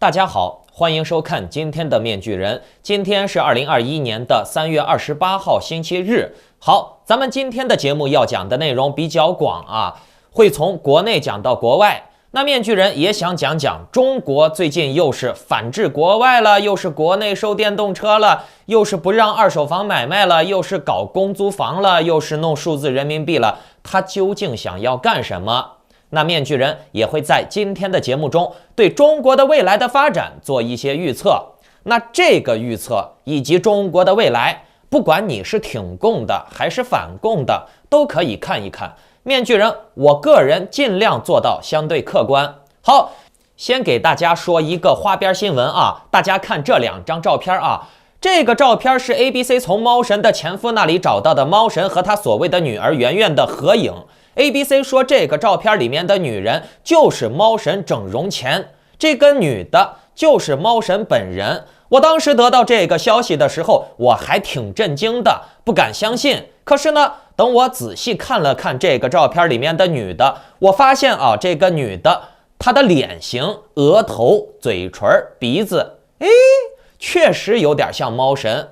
大家好，欢迎收看今天的面具人。今天是2021年的3月28号，星期日。好，咱们今天的节目要讲的内容比较广啊，会从国内讲到国外。那面具人也想讲讲中国最近又是反制国外了，又是国内收电动车了，又是不让二手房买卖了，又是搞公租房了，又是弄数字人民币了，他究竟想要干什么？那面具人也会在今天的节目中对中国的未来的发展做一些预测。那这个预测以及中国的未来，不管你是挺共的还是反共的，都可以看一看。面具人我个人尽量做到相对客观。好，先给大家说一个花边新闻啊，大家看这两张照片啊。这个照片是 ABC 从猫神的前夫那里找到的猫神和他所谓的女儿圆圆的合影。ABC 说这个照片里面的女人就是猫神整容前，这个女的就是猫神本人。我当时得到这个消息的时候，我还挺震惊的，不敢相信。可是呢，等我仔细看了看这个照片里面的女的，我发现啊，这个女的她的脸型、额头、嘴唇、鼻子，确实有点像猫神，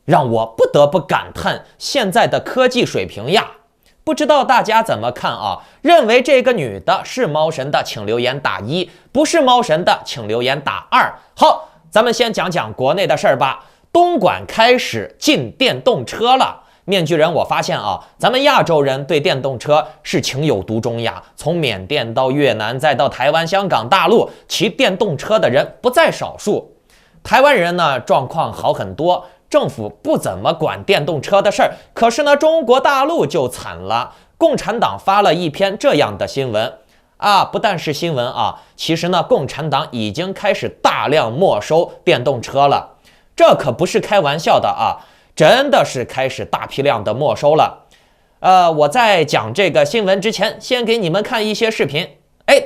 让我不得不感叹现在的科技水平呀。不知道大家怎么看啊？认为这个女的是猫神的，请留言打1；不是猫神的，请留言打2。好，咱们先讲讲国内的事儿吧。东莞开始禁电动车了。面具人，我发现啊，咱们亚洲人对电动车是情有独钟呀。从缅甸到越南，再到台湾、香港、大陆，骑电动车的人不在少数。台湾人呢，状况好很多。政府不怎么管电动车的事儿，可是呢，中国大陆就惨了。共产党发了一篇这样的新闻啊，不但是新闻啊，其实呢，共产党已经开始大量没收电动车了，这可不是开玩笑的啊，真的是开始大批量的没收了。我在讲这个新闻之前，先给你们看一些视频。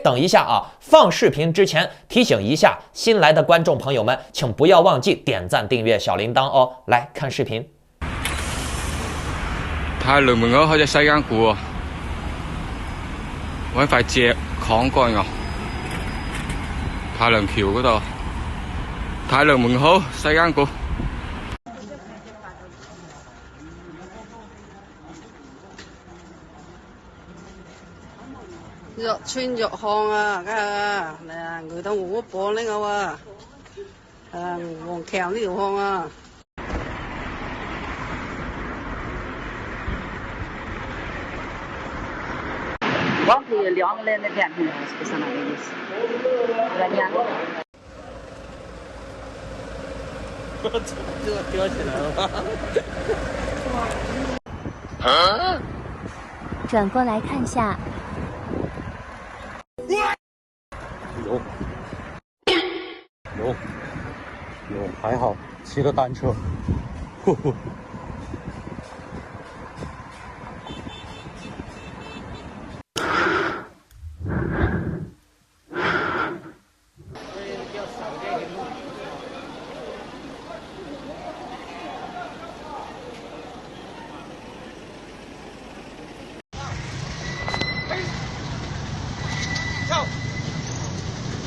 等一下啊！放视频之前提醒一下新来的观众朋友们，请不要忘记点赞、订阅、小铃铛哦。来看視頻。太良門口開隻西間股喎，揾塊石扛過我。太良橋嗰度，太良門口西間股。肉村肉巷啊，梗係啊，người ta ngủ bộ lên đâu à, Hoàng Kèo呢條巷啊。我可以2个人的电瓶，不是那个意思。2年。这吊起来了吗？转过来看下。有，还好，骑个单车，呼呼。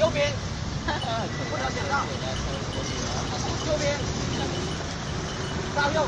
右边，不能紧张。右边，向右，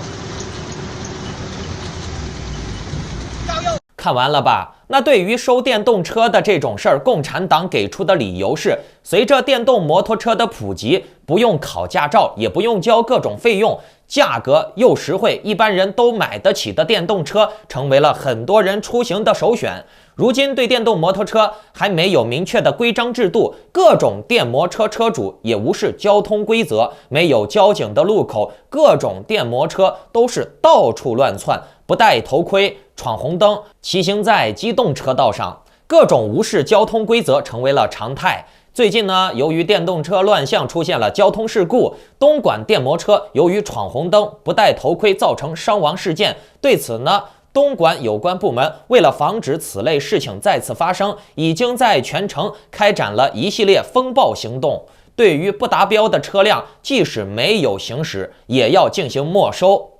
向右。看完了吧？那对于收电动车的这种事儿，共产党给出的理由是，随着电动摩托车的普及，不用考驾照，也不用交各种费用，价格又实惠，一般人都买得起的电动车，成为了很多人出行的首选。如今对电动摩托车还没有明确的规章制度，各种电摩车车主也无视交通规则，没有交警的路口，各种电摩车都是到处乱窜，不戴头盔，闯红灯，骑行在机动车道上，各种无视交通规则成为了常态。最近呢，由于电动车乱象出现了交通事故，东莞电摩车由于闯红灯、不戴头盔造成伤亡事件。对此呢，东莞有关部门为了防止此类事情再次发生，已经在全城开展了一系列风暴行动。对于不达标的车辆，即使没有行驶，也要进行没收。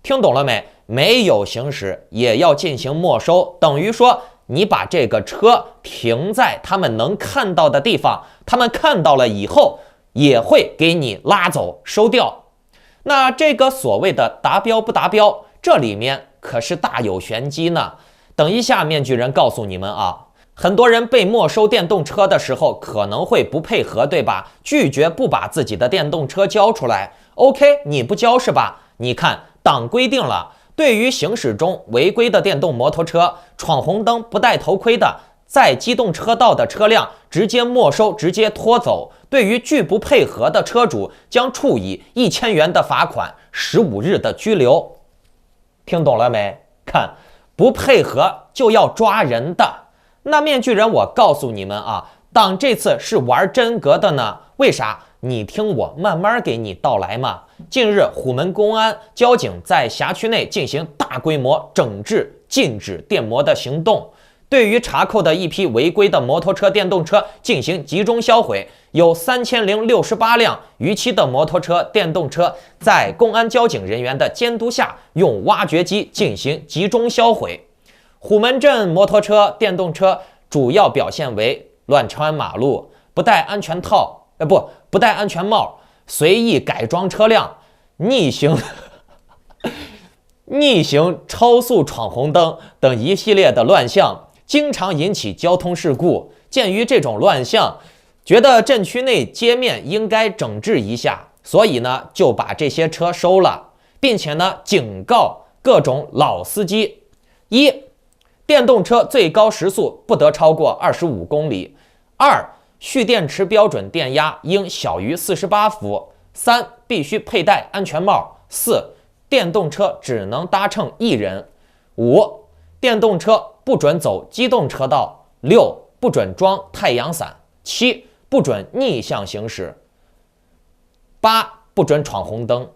听懂了没？没有行驶也要进行没收，等于说你把这个车停在他们能看到的地方，他们看到了以后，也会给你拉走收掉。那这个所谓的达标不达标，这里面可是大有玄机呢。等一下面具人告诉你们啊。很多人被没收电动车的时候可能会不配合，对吧？拒绝不把自己的电动车交出来。OK， 你不交是吧？你看，党规定了，对于行驶中违规的电动摩托车、闯红灯、不戴头盔的，在机动车道的车辆直接没收、直接拖走。对于拒不配合的车主，将处以1000元的罚款、15日的拘留。听懂了没？看，不配合就要抓人的。那面具人，我告诉你们啊，党这次是玩真格的呢。为啥？你听我慢慢给你道来嘛。近日，虎门公安交警在辖区内进行大规模整治禁止电摩的行动，对于查扣的一批违规的摩托车、电动车进行集中销毁，有3068辆逾期的摩托车、电动车，在公安交警人员的监督下，用挖掘机进行集中销毁。虎门镇摩托车、电动车主要表现为乱穿马路、不戴安全套，不戴安全帽、随意改装车辆、逆行超速、闯红灯等一系列的乱象，经常引起交通事故。鉴于这种乱象，觉得镇区内街面应该整治一下，所以呢就把这些车收了，并且呢警告各种老司机：一、电动车最高时速不得超过25公里；二、蓄电池标准电压应小于48伏；三、必须佩戴安全帽；四、电动车只能搭乘1人；五、电动车不准走机动车道；六、不准装太阳伞；七、不准逆向行驶；八、不准闯红灯。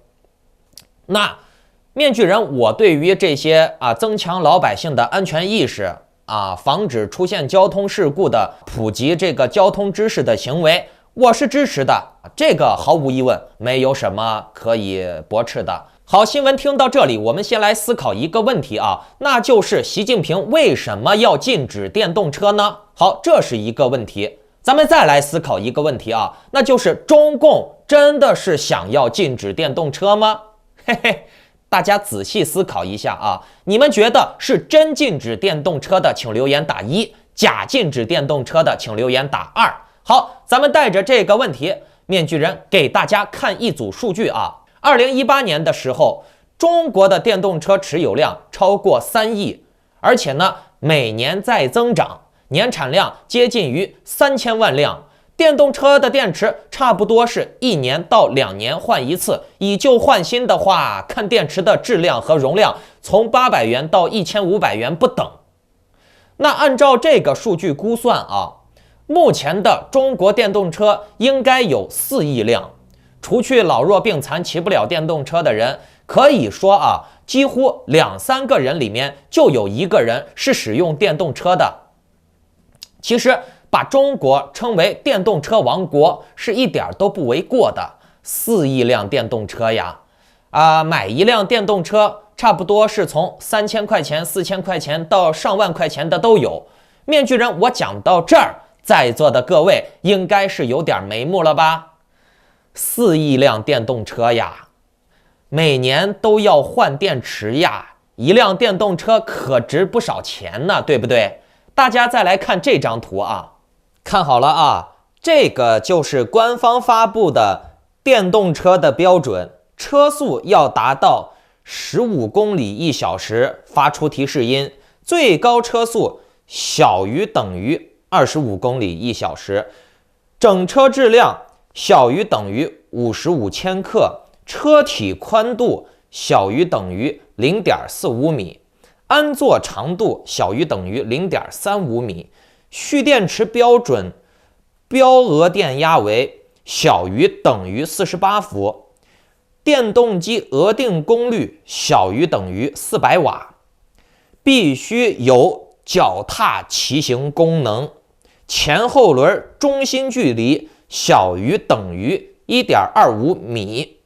那面具人，我对于这些增强老百姓的安全意识防止出现交通事故的普及这个交通知识的行为，我是支持的。这个毫无疑问，没有什么可以驳斥的。好，新闻听到这里，我们先来思考一个问题那就是习近平为什么要禁止电动车呢？好，这是一个问题。咱们再来思考一个问题那就是中共真的是想要禁止电动车吗？嘿嘿。大家仔细思考一下你们觉得是真禁止电动车的，请留言打1；假禁止电动车的，请留言打2。好，咱们带着这个问题，面具人给大家看一组数据2018年的时候，中国的电动车持有量超过3亿，而且呢每年在增长，年产量接近于3000万辆。电动车的电池差不多是1年到2年换一次，以旧换新的话，看电池的质量和容量，从800元到1500元不等。那按照这个数据估算目前的中国电动车应该有4亿辆，除去老弱病残骑不了电动车的人，可以说几乎2-3个人里面就有1个人是使用电动车的。其实把中国称为电动车王国是一点都不为过的。4亿辆电动车呀，买一辆电动车差不多是从3000块钱、4000块钱到上万块钱的都有。面具人，我讲到这儿，在座的各位应该是有点眉目了吧？4亿辆电动车呀，每年都要换电池呀，一辆电动车可值不少钱呢，对不对？大家再来看这张图看好了这个就是官方发布的电动车的标准，车速要达到15公里1小时，发出提示音，最高车速小于等于25公里1小时，整车质量小于等于55千克，车体宽度小于等于0.45米，安座长度小于等于0.35米，蓄电池标准标额电压为小于等于48伏，电动机额定功率小于等于400瓦，必须有脚踏骑行功能，前后轮中心距离小于等于1.25米。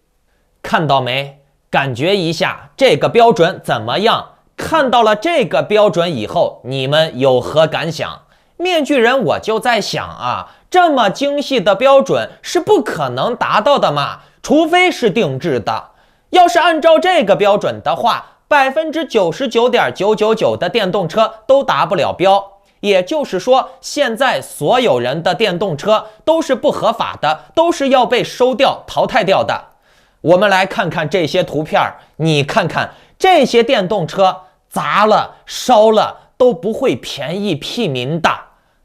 看到没？感觉一下这个标准怎么样？看到了这个标准以后，你们有何感想？面具人我就在想啊，这么精细的标准是不可能达到的嘛，除非是定制的。要是按照这个标准的话，99.999%的电动车都达不了标。也就是说，现在所有人的电动车都是不合法的，都是要被收掉、淘汰掉的。我们来看看这些图片，你看看这些电动车砸了、烧了都不会便宜屁民的，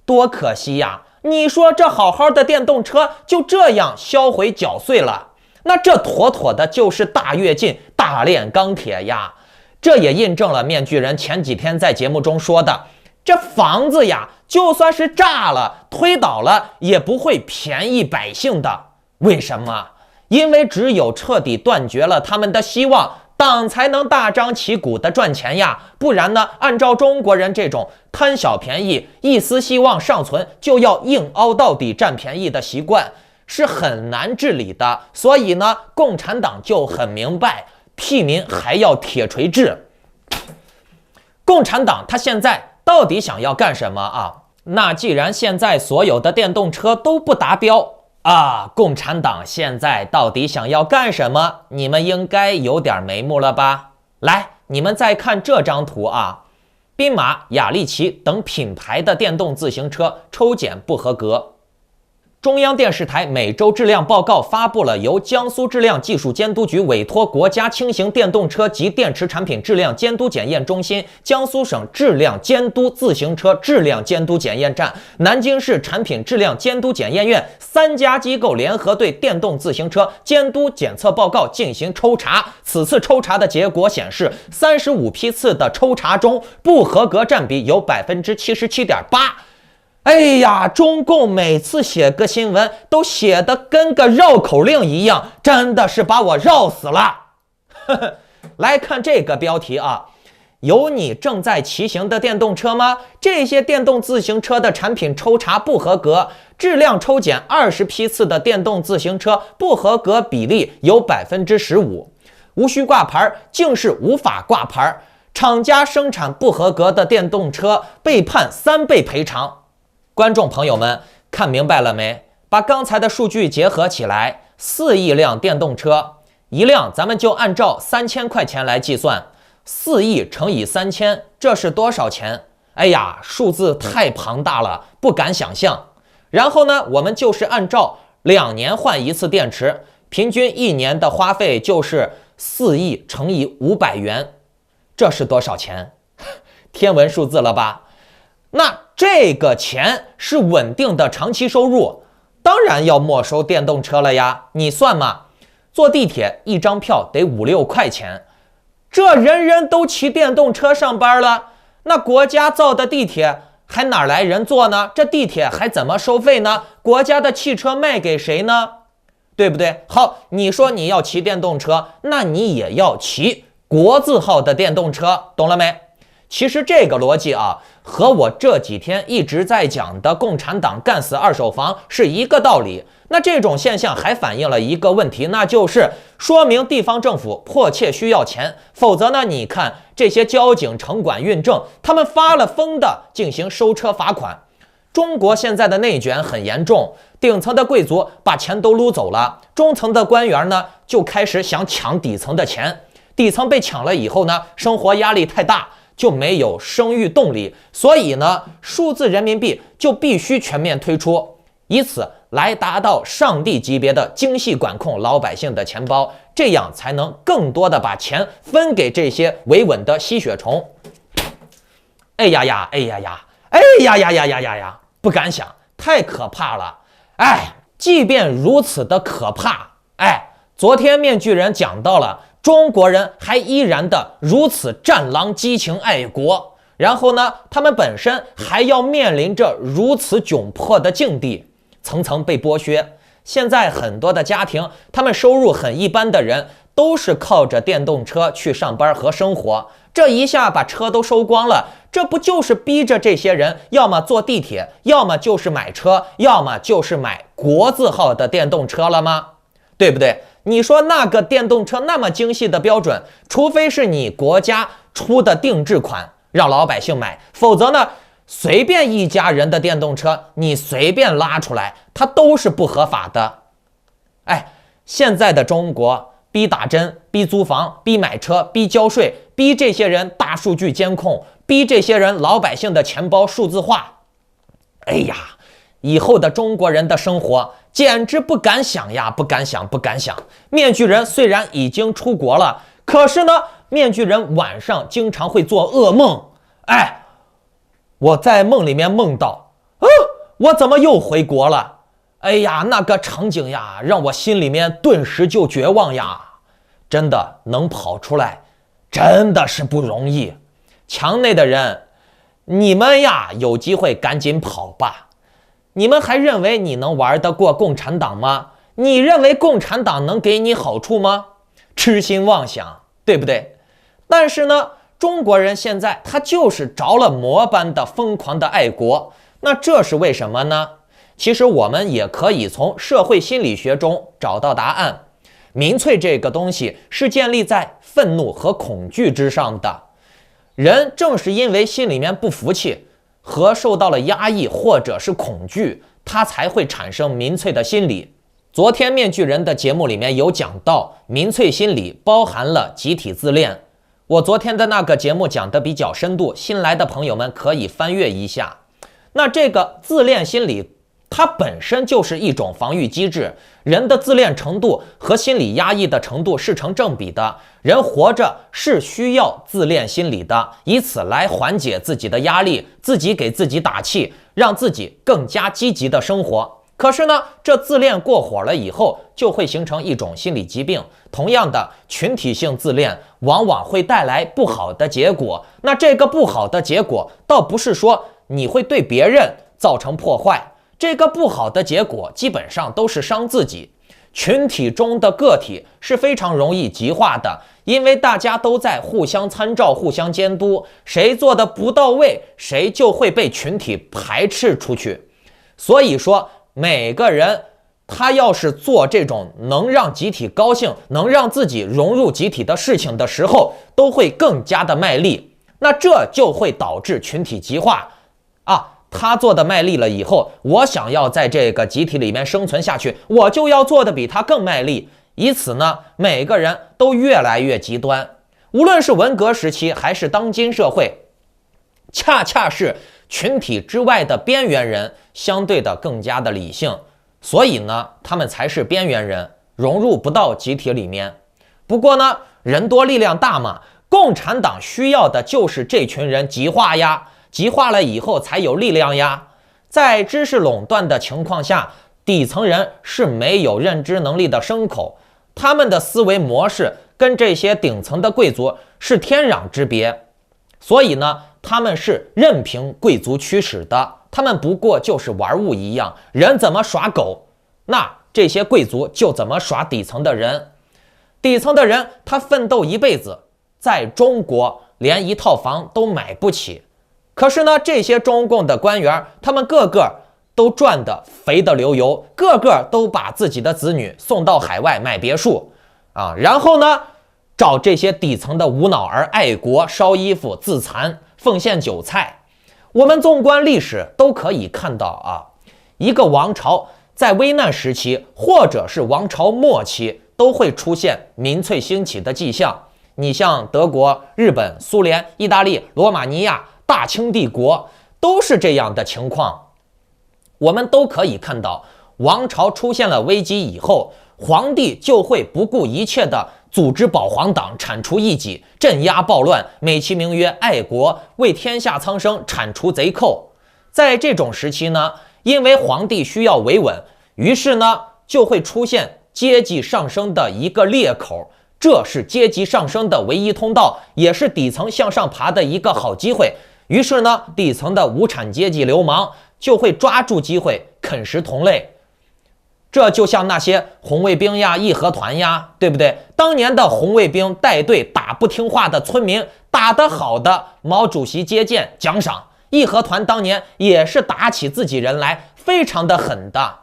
多可惜呀！你说这好好的电动车就这样销毁绞碎了，那这妥妥的就是大跃进、大炼钢铁呀！这也印证了面具人前几天在节目中说的，这房子呀，就算是炸了、推倒了，也不会便宜百姓的。为什么？因为只有彻底断绝了他们的希望，党才能大张旗鼓的赚钱呀。不然呢，按照中国人这种贪小便宜、一丝希望尚存就要硬凹到底占便宜的习惯，是很难治理的。所以呢，共产党就很明白，屁民还要铁锤治。共产党他现在到底想要干什么啊？那既然现在所有的电动车都不达标啊，共产党现在到底想要干什么？你们应该有点眉目了吧？来，你们再看这张图啊，宾马、雅力奇等品牌的电动自行车抽检不合格。中央电视台每周质量报告发布了由江苏质量技术监督局委托国家轻型电动车及电池产品质量监督检验中心、江苏省质量监督自行车质量监督检验站、南京市产品质量监督检验院3家机构联合对电动自行车监督检测报告进行抽查。此次抽查的结果显示，35批次的抽查中，不合格占比有 77.8%。哎呀，中共每次写个新闻都写得跟个绕口令一样，真的是把我绕死了。来看这个标题啊，有你正在骑行的电动车吗？这些电动自行车的产品抽查不合格，质量抽检20批次的电动自行车不合格比例有 15%， 无需挂牌竟是无法挂牌，厂家生产不合格的电动车被判3倍赔偿。观众朋友们，看明白了没？把刚才的数据结合起来，4亿辆电动车，一辆咱们就按照3000块钱来计算，4亿乘以3000，这是多少钱？哎呀，数字太庞大了，不敢想象。然后呢，我们就是按照2年换一次电池，平均1年的花费就是4亿乘以500元，这是多少钱？天文数字了吧？那这个钱是稳定的长期收入，当然要没收电动车了呀。你算嘛，坐地铁一张票得5-6块钱，这人人都骑电动车上班了，那国家造的地铁还哪来人坐呢？这地铁还怎么收费呢？国家的汽车卖给谁呢？对不对？好，你说你要骑电动车，那你也要骑国字号的电动车，懂了没？其实这个逻辑啊，和我这几天一直在讲的共产党干死二手房是一个道理。那这种现象还反映了一个问题，那就是说明地方政府迫切需要钱，否则呢，你看这些交警、城管、运政，他们发了疯的进行收车罚款。中国现在的内卷很严重，顶层的贵族把钱都撸走了，中层的官员呢就开始想抢底层的钱，底层被抢了以后呢，生活压力太大，就没有生育动力，所以呢，数字人民币就必须全面推出，以此来达到上帝级别的精细管控老百姓的钱包，这样才能更多的把钱分给这些维稳的吸血虫。哎呀呀，哎呀呀，哎呀呀呀呀呀呀，不敢想，太可怕了。哎，即便如此的可怕，昨天面具人讲到了中国人还依然的如此战狼激情爱国，然后呢，他们本身还要面临着如此窘迫的境地，层层被剥削。现在很多的家庭，他们收入很一般的人，都是靠着电动车去上班和生活，这一下把车都收光了，这不就是逼着这些人要么坐地铁，要么就是买车，要么就是买国字号的电动车了吗？对不对？你说那个电动车那么精细的标准，除非是你国家出的定制款让老百姓买，否则呢，随便一家人的电动车，你随便拉出来，它都是不合法的。哎，现在的中国逼打针，逼租房，逼买车，逼交税，逼这些人大数据监控，逼这些人老百姓的钱包数字化。哎呀，以后的中国人的生活简直不敢想呀，不敢想，不敢想。面具人虽然已经出国了，可是呢，面具人晚上经常会做噩梦。哎，我在梦里面梦到，我怎么又回国了？哎呀，那个场景呀，让我心里面顿时就绝望呀！真的能跑出来，真的是不容易。墙内的人，你们呀，有机会赶紧跑吧！你们还认为你能玩得过共产党吗？你认为共产党能给你好处吗？痴心妄想，对不对？但是呢，中国人现在他就是着了魔般的疯狂的爱国，那这是为什么呢？其实我们也可以从社会心理学中找到答案。民粹这个东西是建立在愤怒和恐惧之上的，人正是因为心里面不服气和受到了压抑或者是恐惧，他才会产生民粹的心理。昨天面具人的节目里面有讲到，民粹心理包含了集体自恋。我昨天的那个节目讲的比较深度，新来的朋友们可以翻阅一下。那这个自恋心理它本身就是一种防御机制，人的自恋程度和心理压抑的程度是成正比的。人活着是需要自恋心理的，以此来缓解自己的压力，自己给自己打气，让自己更加积极的生活。可是呢，这自恋过火了以后，就会形成一种心理疾病。同样的，群体性自恋往往会带来不好的结果。那这个不好的结果，倒不是说你会对别人造成破坏，这个不好的结果基本上都是伤自己。群体中的个体是非常容易极化的，因为大家都在互相参照、互相监督，谁做的不到位，谁就会被群体排斥出去。所以说，每个人他要是做这种能让集体高兴、能让自己融入集体的事情的时候，都会更加的卖力。那这就会导致群体极化啊。他做的卖力了以后，我想要在这个集体里面生存下去，我就要做的比他更卖力。以此呢，每个人都越来越极端。无论是文革时期还是当今社会，恰恰是群体之外的边缘人相对的更加的理性，所以呢，他们才是边缘人，融入不到集体里面。不过呢，人多力量大嘛，共产党需要的就是这群人极化呀。极化了以后才有力量呀。在知识垄断的情况下，底层人是没有认知能力的牲口，他们的思维模式跟这些顶层的贵族是天壤之别。所以呢，他们是任凭贵族驱使的，他们不过就是玩物一样，人怎么耍狗，那这些贵族就怎么耍底层的人。底层的人他奋斗一辈子，在中国连一套房都买不起。可是呢，这些中共的官员，他们个个都赚得肥得流油，个个都把自己的子女送到海外买别墅啊，然后呢，找这些底层的无脑儿爱国、烧衣服、自残、奉献韭菜。我们纵观历史都可以看到啊，一个王朝在危难时期或者是王朝末期都会出现民粹兴起的迹象。你像德国、日本、苏联、意大利、罗马尼亚、大清帝国都是这样的情况。我们都可以看到，王朝出现了危机以后，皇帝就会不顾一切的组织保皇党，铲除异己，镇压暴乱，美其名曰爱国，为天下苍生铲除贼寇。在这种时期呢，因为皇帝需要维稳，于是呢就会出现阶级上升的一个裂口，这是阶级上升的唯一通道，也是底层向上爬的一个好机会。于是呢，底层的无产阶级流氓就会抓住机会啃食同类。这就像那些红卫兵呀、义和团呀，对不对？当年的红卫兵带队打不听话的村民，打得好的毛主席接见奖赏；义和团当年也是打起自己人来，非常的狠的，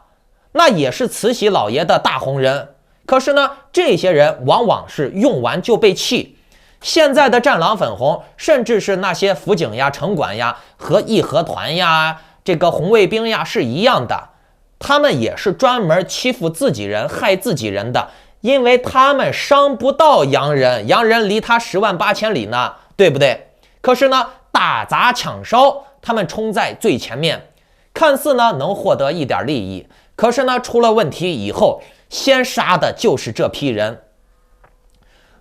那也是慈禧老爷的大红人。可是呢，这些人往往是用完就被弃。现在的战狼粉红，甚至是那些辅警呀、城管呀和义和团呀、这个红卫兵呀是一样的，他们也是专门欺负自己人、害自己人的，因为他们伤不到洋人，洋人离他10万8千里呢，对不对？可是呢，打砸抢烧，他们冲在最前面，看似呢能获得一点利益，可是呢出了问题以后，先杀的就是这批人。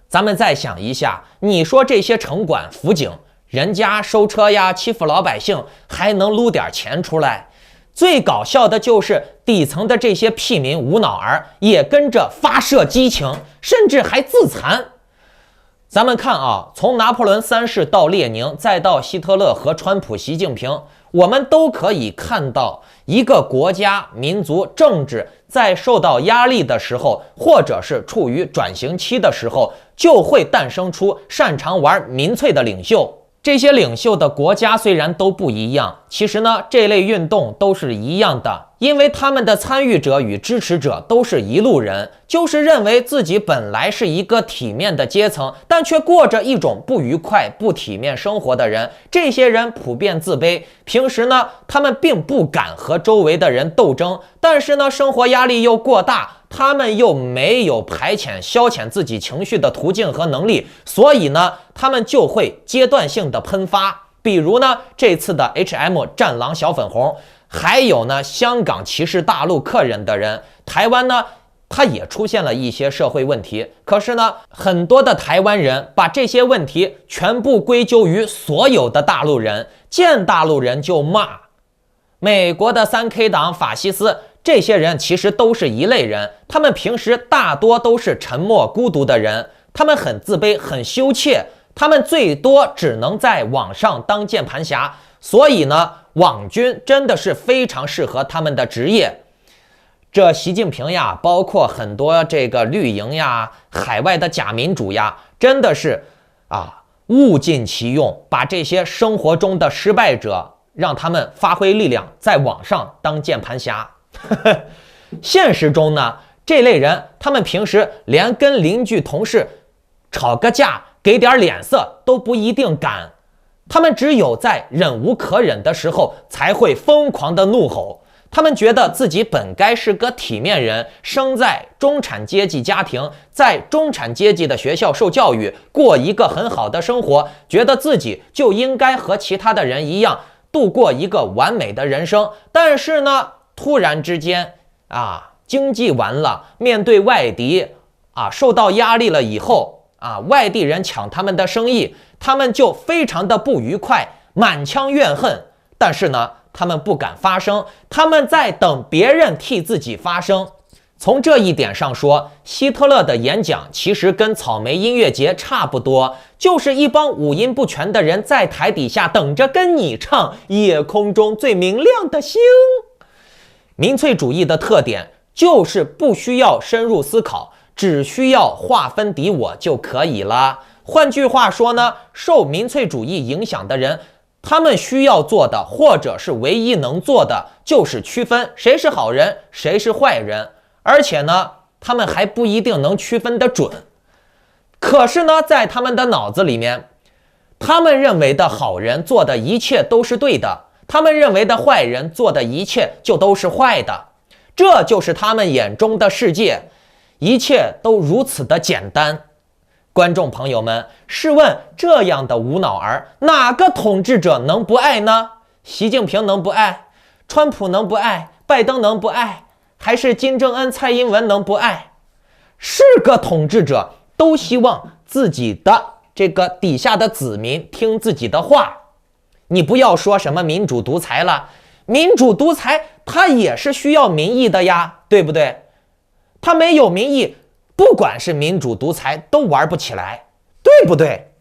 咱们再想一下，你说这些城管、辅警，人家收车呀，欺负老百姓，还能撸点钱出来。最搞笑的就是底层的这些屁民无脑儿也跟着发射激情，甚至还自残。咱们看啊，从拿破仑3世到列宁，再到希特勒和川普、习近平，我们都可以看到，一个国家、民族、政治在受到压力的时候，或者是处于转型期的时候，就会诞生出擅长玩民粹的领袖。这些领袖的国家虽然都不一样，其实呢，这类运动都是一样的，因为他们的参与者与支持者都是一路人，就是认为自己本来是一个体面的阶层，但却过着一种不愉快、不体面生活的人。这些人普遍自卑，平时呢，他们并不敢和周围的人斗争，但是呢，生活压力又过大，他们又没有排遣、消遣自己情绪的途径和能力，所以呢，他们就会阶段性的喷发。比如呢，这次的 H&M 战狼小粉红，还有呢，香港歧视大陆客人的人，台湾呢，它也出现了一些社会问题。可是呢，很多的台湾人把这些问题全部归咎于所有的大陆人，见大陆人就骂。美国的3K 党、法西斯，这些人其实都是一类人，他们平时大多都是沉默孤独的人，他们很自卑、很羞怯，他们最多只能在网上当键盘侠，所以呢，网军真的是非常适合他们的职业。这习近平呀，包括很多这个绿营呀、海外的假民主呀，真的是物尽其用，把这些生活中的失败者让他们发挥力量，在网上当键盘侠。现实中呢，这类人他们平时连跟邻居同事吵个架，给点脸色都不一定敢，他们只有在忍无可忍的时候才会疯狂的怒吼。他们觉得自己本该是个体面人，生在中产阶级家庭，在中产阶级的学校受教育，过一个很好的生活，觉得自己就应该和其他的人一样度过一个完美的人生。但是呢，突然之间经济完了，面对外敌受到压力了以后外地人抢他们的生意，他们就非常的不愉快，满腔怨恨。但是呢，他们不敢发声，他们在等别人替自己发声。从这一点上说，希特勒的演讲其实跟草莓音乐节差不多，就是一帮五音不全的人在台底下等着跟你唱夜空中最明亮的星。民粹主义的特点就是不需要深入思考，只需要划分敌我就可以了。换句话说呢，受民粹主义影响的人，他们需要做的，或者是唯一能做的，就是区分谁是好人，谁是坏人。而且呢，他们还不一定能区分得准。可是呢，在他们的脑子里面，他们认为的好人做的一切都是对的，他们认为的坏人做的一切就都是坏的。这就是他们眼中的世界，一切都如此的简单。观众朋友们，试问这样的无脑儿，哪个统治者能不爱呢？习近平能不爱？川普能不爱？拜登能不爱？还是金正恩、蔡英文能不爱？是个统治者都希望自己的这个底下的子民听自己的话。你不要说什么民主独裁了，民主独裁它也是需要民意的呀，对不对？它没有民意，不管是民主独裁都玩不起来，对不对？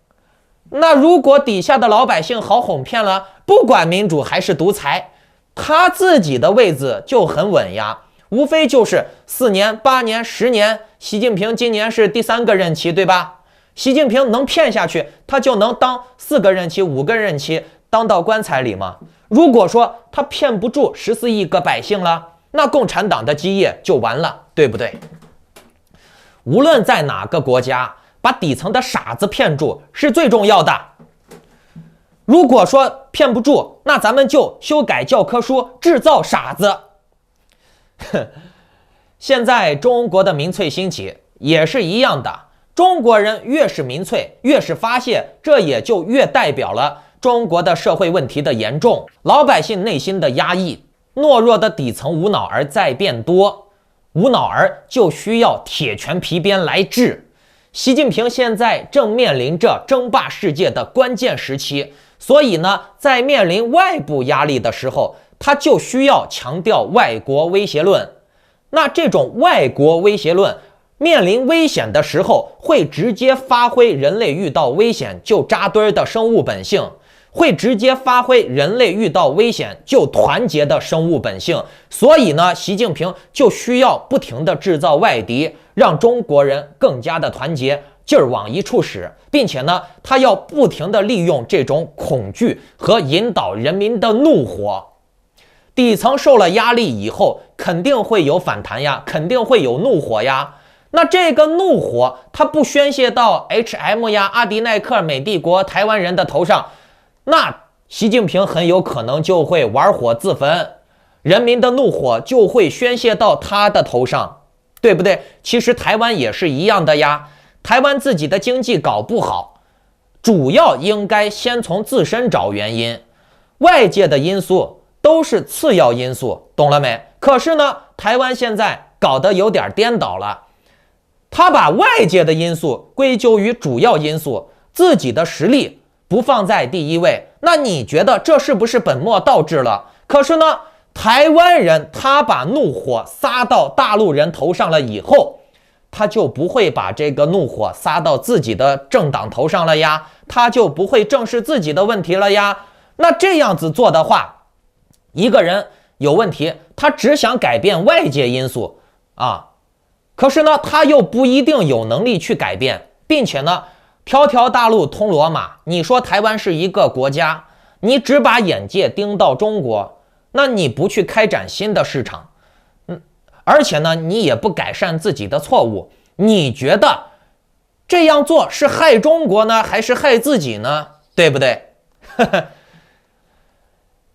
那如果底下的老百姓好哄骗了，不管民主还是独裁，他自己的位子就很稳呀，无非就是4年、8年、10年。习近平今年是第3个任期，对吧？习近平能骗下去，他就能当4个任期、5个任期，当到棺材里吗？如果说他骗不住14亿个百姓了，那共产党的基业就完了，对不对？无论在哪个国家，把底层的傻子骗住是最重要的。如果说骗不住，那咱们就修改教科书，制造傻子。现在中国的民粹兴起也是一样的，中国人越是民粹，越是发泄，这也就越代表了中国的社会问题的严重，老百姓内心的压抑，懦弱的底层无脑儿在变多，无脑儿就需要铁拳皮鞭来治。习近平现在正面临着争霸世界的关键时期，所以呢，在面临外部压力的时候，他就需要强调外国威胁论。那这种外国威胁论面临危险的时候，会直接发挥人类遇到危险就扎堆的生物本性，会直接发挥人类遇到危险就团结的生物本性。所以呢，习近平就需要不停地制造外敌，让中国人更加的团结，劲儿往一处使，并且呢，他要不停地利用这种恐惧和引导人民的怒火。底层受了压力以后，肯定会有反弹呀，肯定会有怒火呀。那这个怒火，它不宣泄到 HM 呀、阿迪耐克、美帝国、台湾人的头上，那习近平很有可能就会玩火自焚，人民的怒火就会宣泄到他的头上，对不对？其实台湾也是一样的呀，台湾自己的经济搞不好，主要应该先从自身找原因，外界的因素都是次要因素，懂了没？可是呢，台湾现在搞得有点颠倒了，他把外界的因素归咎于主要因素，自己的实力不放在第一位。那你觉得这是不是本末倒置了？可是呢，台湾人他把怒火撒到大陆人头上了以后，他就不会把这个怒火撒到自己的政党头上了呀，他就不会正视自己的问题了呀。那这样子做的话，一个人有问题，他只想改变外界因素啊，可是呢，他又不一定有能力去改变，并且呢，条条大路通罗马。你说台湾是一个国家，你只把眼界盯到中国，那你不去开展新的市场，而且呢，你也不改善自己的错误，你觉得这样做是害中国呢，还是害自己呢？对不对？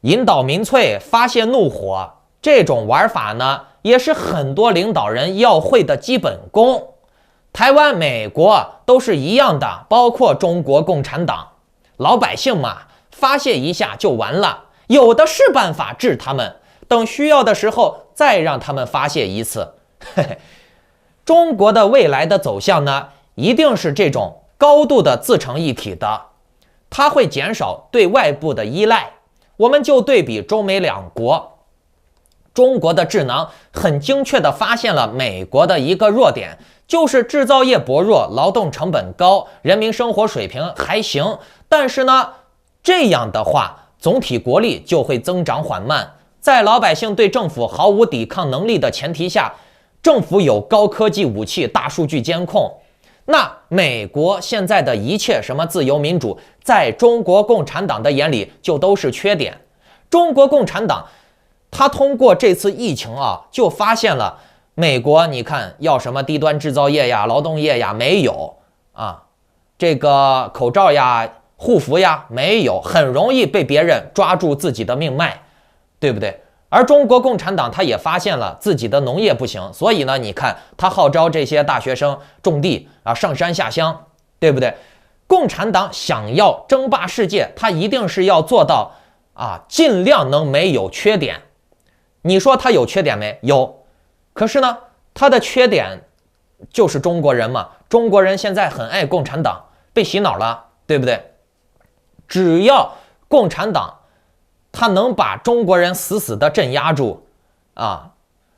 引导民粹，发泄怒火，这种玩法呢，也是很多领导人要会的基本功。台湾、美国都是一样的，包括中国共产党。老百姓嘛，发泄一下就完了，有的是办法治他们，等需要的时候再让他们发泄一次。中国的未来的走向呢，一定是这种高度的自成一体的，它会减少对外部的依赖。我们就对比中美两国，中国的智囊很精确地发现了美国的一个弱点，就是制造业薄弱，劳动成本高，人民生活水平还行，但是呢，这样的话，总体国力就会增长缓慢。在老百姓对政府毫无抵抗能力的前提下，政府有高科技武器、大数据监控，那美国现在的一切什么自由民主，在中国共产党的眼里就都是缺点。中国共产党他通过这次疫情啊，就发现了美国，你看要什么低端制造业呀、劳动业呀，没有啊，这个口罩呀、护肤呀，没有，很容易被别人抓住自己的命脉，对不对？而中国共产党他也发现了自己的农业不行，所以呢，你看他号召这些大学生种地啊，上山下乡，对不对？共产党想要争霸世界，他一定是要做到啊，尽量能没有缺点。你说他有缺点没有？可是呢，他的缺点就是中国人嘛，中国人现在很爱共产党，被洗脑了，对不对？只要共产党他能把中国人死死的镇压住啊，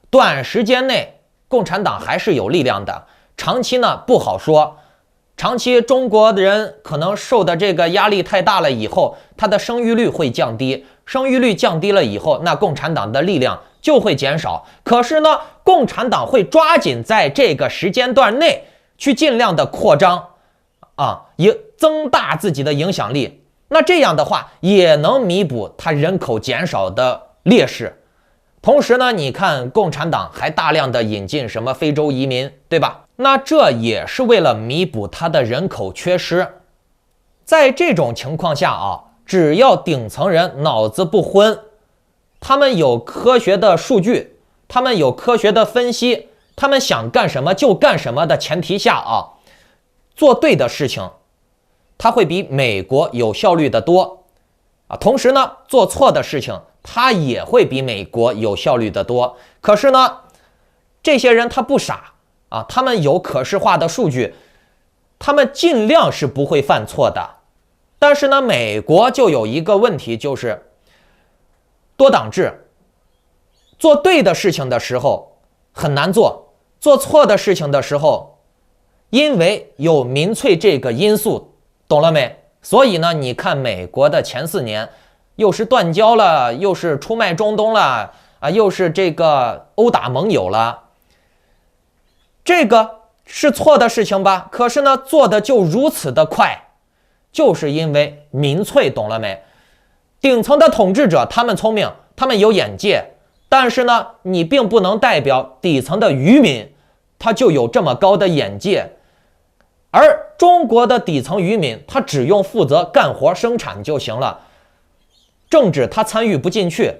短时间内共产党还是有力量的，长期呢不好说。长期中国的人可能受的这个压力太大了以后，他的生育率会降低，生育率降低了以后，那共产党的力量就会减少。可是呢，共产党会抓紧在这个时间段内去尽量的扩张啊，也增大自己的影响力。那这样的话也能弥补他人口减少的劣势。同时呢，你看共产党还大量的引进什么非洲移民，对吧？那这也是为了弥补它的人口缺失。在这种情况下啊，只要顶层人脑子不昏，他们有科学的数据，他们有科学的分析，他们想干什么就干什么的前提下啊，做对的事情，它会比美国有效率的多啊。同时呢，做错的事情，它也会比美国有效率的多。可是呢，这些人他不傻啊，他们有可视化的数据，他们尽量是不会犯错的。但是呢，美国就有一个问题，就是多党制，做对的事情的时候很难做，做错的事情的时候，因为有民粹这个因素，懂了没？所以呢，你看美国的前4年，又是断交了，又是出卖中东了啊，又是这个殴打盟友了，这个是错的事情吧？可是呢，做的就如此的快，就是因为民粹，懂了没？顶层的统治者他们聪明，他们有眼界，但是呢，你并不能代表底层的渔民他就有这么高的眼界。而中国的底层渔民他只用负责干活生产就行了，政治他参与不进去。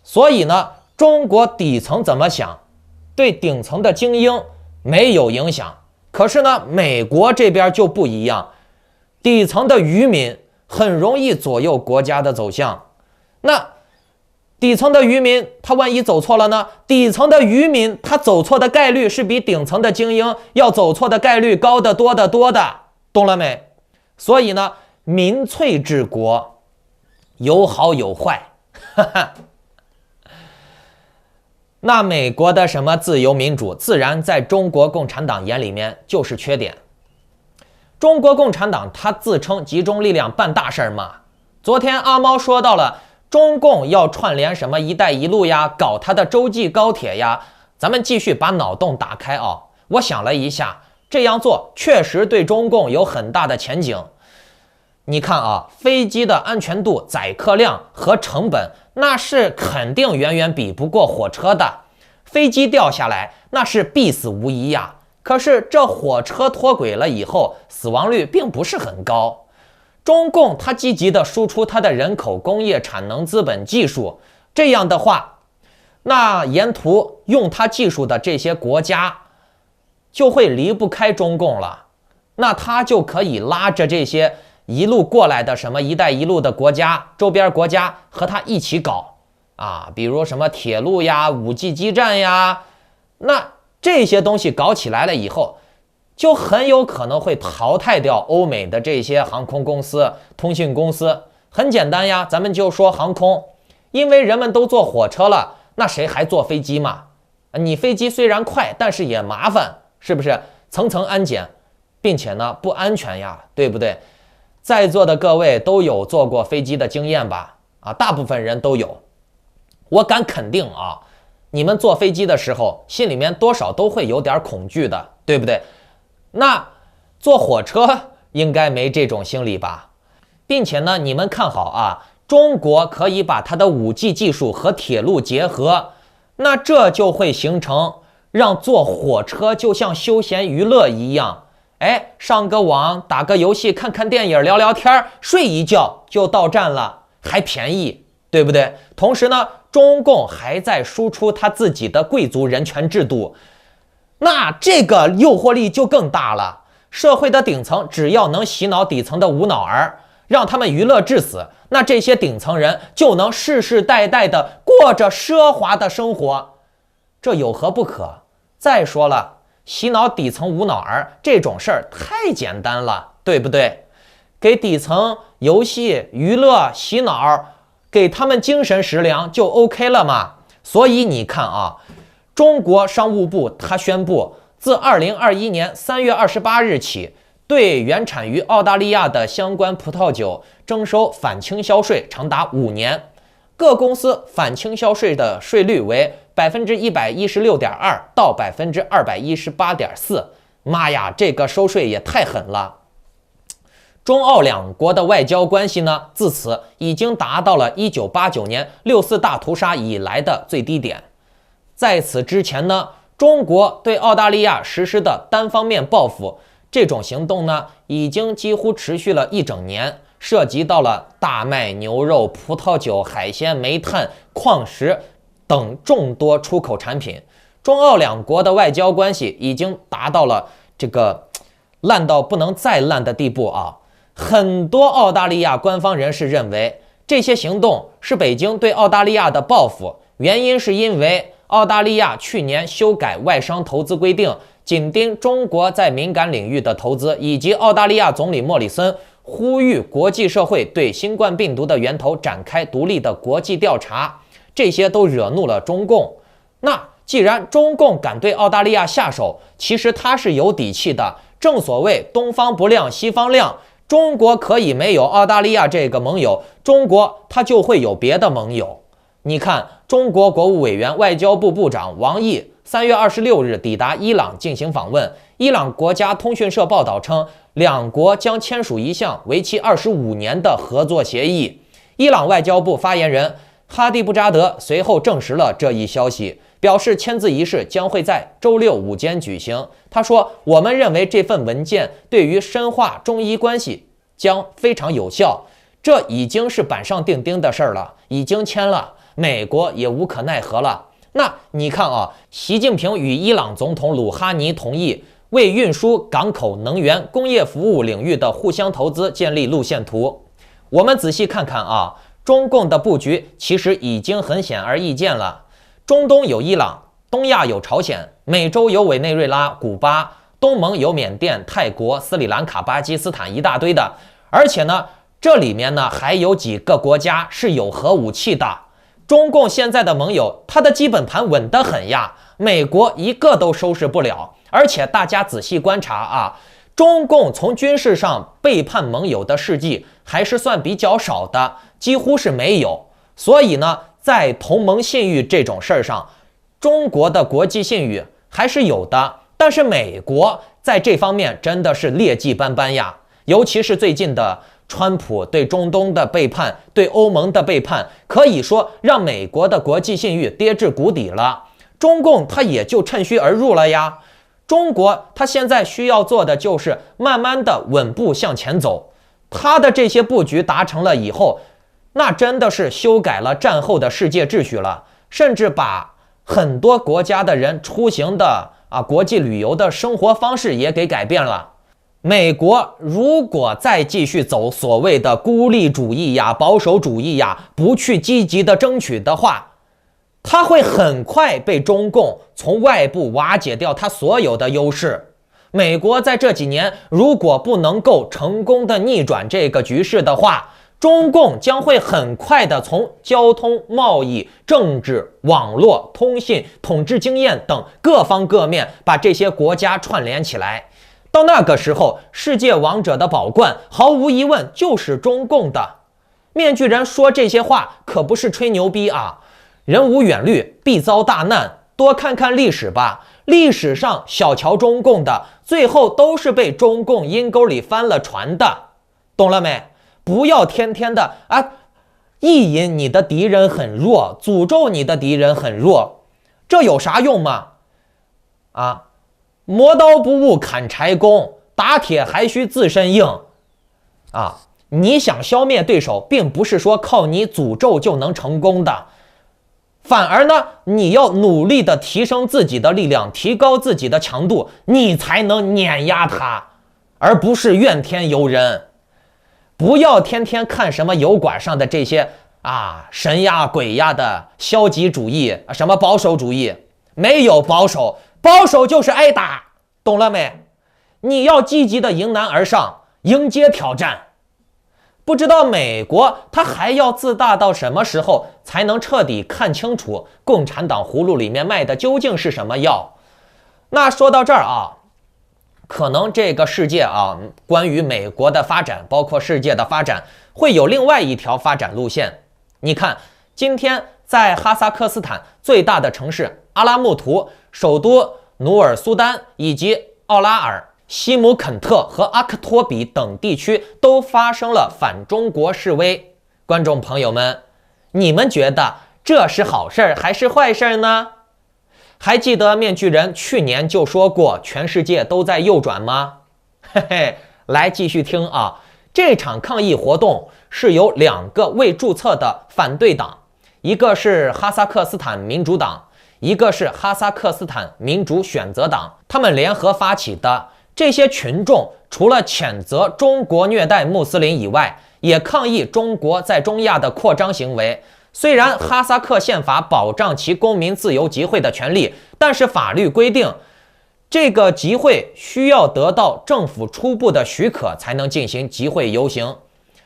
所以呢，中国底层怎么想，对顶层的精英没有影响。可是呢，美国这边就不一样，底层的渔民很容易左右国家的走向。那底层的渔民他万一走错了呢？底层的渔民他走错的概率是比顶层的精英要走错的概率高得多得多的，懂了没？所以呢，民粹治国有好有坏。那美国的什么自由民主，自然在中国共产党眼里面就是缺点。中国共产党他自称集中力量办大事嘛。昨天阿猫说到了中共要串联什么一带一路呀，搞他的洲际高铁呀，咱们继续把脑洞打开啊。我想了一下，这样做确实对中共有很大的前景。你看啊，飞机的安全度、载客量和成本，那是肯定远远比不过火车的。飞机掉下来，那是必死无疑呀。可是这火车脱轨了以后，死亡率并不是很高。中共它积极的输出它的人口、工业、产能、资本、技术，这样的话，那沿途用它技术的这些国家就会离不开中共了。那它就可以拉着这些一路过来的什么一带一路的国家、周边国家和它一起搞啊，比如什么铁路呀、5G 基站呀，那这些东西搞起来了以后，就很有可能会淘汰掉欧美的这些航空公司、通信公司。很简单呀，咱们就说航空，因为人们都坐火车了，那谁还坐飞机嘛？你飞机虽然快，但是也麻烦，是不是？层层安检，并且呢不安全呀，对不对？在座的各位都有坐过飞机的经验吧？啊，大部分人都有。我敢肯定啊，你们坐飞机的时候，心里面多少都会有点恐惧的，对不对？那坐火车应该没这种心理吧？并且呢，你们看好啊，中国可以把它的5G 技术和铁路结合，那这就会形成让坐火车就像休闲娱乐一样，上个网、打个游戏、看看电影、聊聊天、睡一觉就到站了，还便宜，对不对？同时呢，中共还在输出他自己的贵族人权制度，那这个诱惑力就更大了。社会的顶层只要能洗脑底层的无脑儿，让他们娱乐致死，那这些顶层人就能世世代代的过着奢华的生活，这有何不可？再说了，洗脑底层无脑儿这种事儿太简单了，对不对？给底层游戏、娱乐、洗脑，给他们精神食粮就 OK 了嘛。所以你看啊，中国商务部它宣布，自2021年3月28日起，对原产于澳大利亚的相关葡萄酒征收反倾销税，长达5年。各公司反倾销税的税率为116.2%到218.4%。妈呀，这个收税也太狠了！中澳两国的外交关系呢，自此已经达到了1989年6·4大屠杀以来的最低点。在此之前呢，中国对澳大利亚实施的单方面报复，这种行动呢，已经几乎持续了1整年，涉及到了大麦、牛肉、葡萄酒、海鲜、煤炭、矿石等众多出口产品。中澳两国的外交关系已经达到了这个烂到不能再烂的地步啊！很多澳大利亚官方人士认为，这些行动是北京对澳大利亚的报复，原因是因为澳大利亚去年修改外商投资规定，紧盯中国在敏感领域的投资，以及澳大利亚总理莫里森呼吁国际社会对新冠病毒的源头展开独立的国际调查，这些都惹怒了中共。那既然中共敢对澳大利亚下手，其实他是有底气的。正所谓东方不亮西方亮，中国可以没有澳大利亚这个盟友，中国他就会有别的盟友。你看，中国国务委员外交部部长王毅3月26日抵达伊朗进行访问。伊朗国家通讯社报道称，两国将签署一项为期25年的合作协议。伊朗外交部发言人哈蒂布扎德随后证实了这一消息，表示签字仪式将会在周六午间举行。他说，我们认为这份文件对于深化中伊关系将非常有效，这已经是板上钉钉的事儿了，已经签了，美国也无可奈何了。那你看啊，习近平与伊朗总统鲁哈尼同意为运输、港口、能源、工业服务领域的互相投资建立路线图。我们仔细看看啊，中共的布局其实已经很显而易见了。中东有伊朗，东亚有朝鲜，美洲有委内瑞拉、古巴，东盟有缅甸、泰国、斯里兰卡、巴基斯坦，一大堆的。而且呢，这里面呢还有几个国家是有核武器的。中共现在的盟友，他的基本盘稳得很呀，美国一个都收拾不了。而且大家仔细观察啊，中共从军事上背叛盟友的事迹还是算比较少的，几乎是没有。所以呢，在同盟信誉这种事儿上，中国的国际信誉还是有的，但是美国在这方面真的是劣迹斑斑呀。尤其是最近的川普对中东的背叛，对欧盟的背叛，可以说让美国的国际信誉跌至谷底了。中共他也就趁虚而入了呀。中国他现在需要做的就是慢慢的稳步向前走。他的这些布局达成了以后，那真的是修改了战后的世界秩序了，甚至把很多国家的人出行的国际旅游的生活方式也给改变了。美国如果再继续走所谓的孤立主义呀、保守主义呀，不去积极的争取的话，它会很快被中共从外部瓦解掉它所有的优势。美国在这几年如果不能够成功的逆转这个局势的话，中共将会很快的从交通、贸易、政治、网络、通信、统治经验等各方各面把这些国家串联起来。到那个时候，世界王者的宝冠毫无疑问就是中共的。面具人说这些话可不是吹牛逼啊，人无远虑，必遭大难。多看看历史吧，历史上小瞧中共的，最后都是被中共阴沟里翻了船的，懂了没？不要天天的意淫你的敌人很弱，诅咒你的敌人很弱，这有啥用吗？磨刀不误砍柴工，打铁还需自身硬你想消灭对手，并不是说靠你诅咒就能成功的，反而呢，你要努力的提升自己的力量，提高自己的强度，你才能碾压他，而不是怨天尤人。不要天天看什么油管上的这些神呀鬼呀的消极主义，什么保守主义，没有保守，保守就是挨打，懂了没？你要积极的迎难而上，迎接挑战。不知道美国他还要自大到什么时候才能彻底看清楚共产党葫芦里面卖的究竟是什么药？那说到这儿可能这个世界关于美国的发展，包括世界的发展，会有另外一条发展路线。你看，今天在哈萨克斯坦最大的城市阿拉木图、首都努尔苏丹以及奥拉尔、西姆肯特和阿克托比等地区都发生了反中国示威。观众朋友们，你们觉得这是好事还是坏事呢？还记得面具人去年就说过全世界都在右转吗？嘿嘿，来继续听啊。这场抗议活动是由2个未注册的反对党，一个是哈萨克斯坦民主党，一个是哈萨克斯坦民主选择党，他们联合发起的。这些群众除了谴责中国虐待穆斯林以外，也抗议中国在中亚的扩张行为。虽然哈萨克宪法保障其公民自由集会的权利，但是法律规定，这个集会需要得到政府初步的许可才能进行集会游行。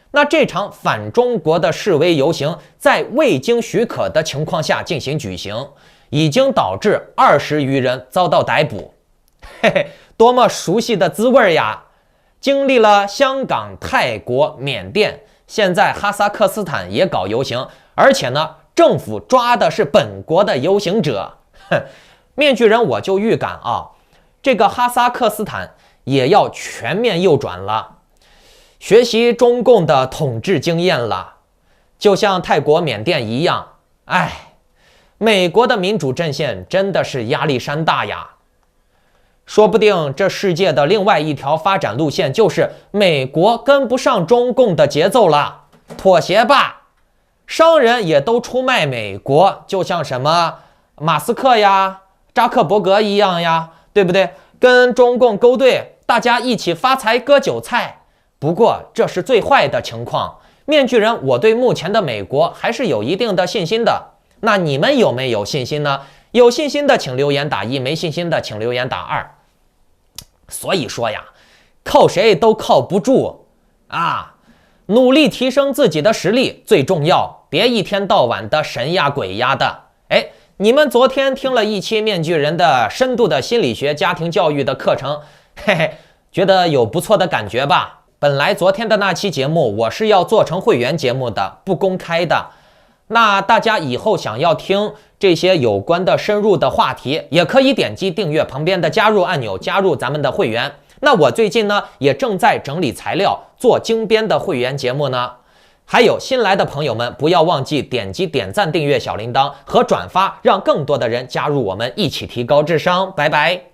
那这场反中国的示威游行在未经许可的情况下进行举行，已经导致20余人遭到逮捕。嘿嘿，多么熟悉的滋味呀！经历了香港、泰国、缅甸，现在哈萨克斯坦也搞游行，而且呢，政府抓的是本国的游行者。哼，面具人我就预感啊，这个哈萨克斯坦也要全面右转了，学习中共的统治经验了，就像泰国、缅甸一样。哎，美国的民主阵线真的是压力山大呀。说不定这世界的另外一条发展路线就是美国跟不上中共的节奏了，妥协吧。商人也都出卖美国，就像什么马斯克呀、扎克伯格一样呀，对不对？跟中共勾兑，大家一起发财割韭菜。不过这是最坏的情况。面具人，我对目前的美国还是有一定的信心的。那你们有没有信心呢？有信心的请留言打1，没信心的请留言打2。所以说呀，靠谁都靠不住啊！努力提升自己的实力最重要，别一天到晚的神呀鬼呀的。哎，你们昨天听了一期面具人的深度的心理学家庭教育的课程，嘿嘿，觉得有不错的感觉吧？本来昨天的那期节目我是要做成会员节目的，不公开的。那大家以后想要听这些有关的深入的话题，也可以点击订阅旁边的加入按钮，加入咱们的会员。那我最近呢也正在整理材料，做精编的会员节目呢。还有新来的朋友们，不要忘记点击点赞、订阅小铃铛和转发，让更多的人加入我们，一起提高智商。拜拜。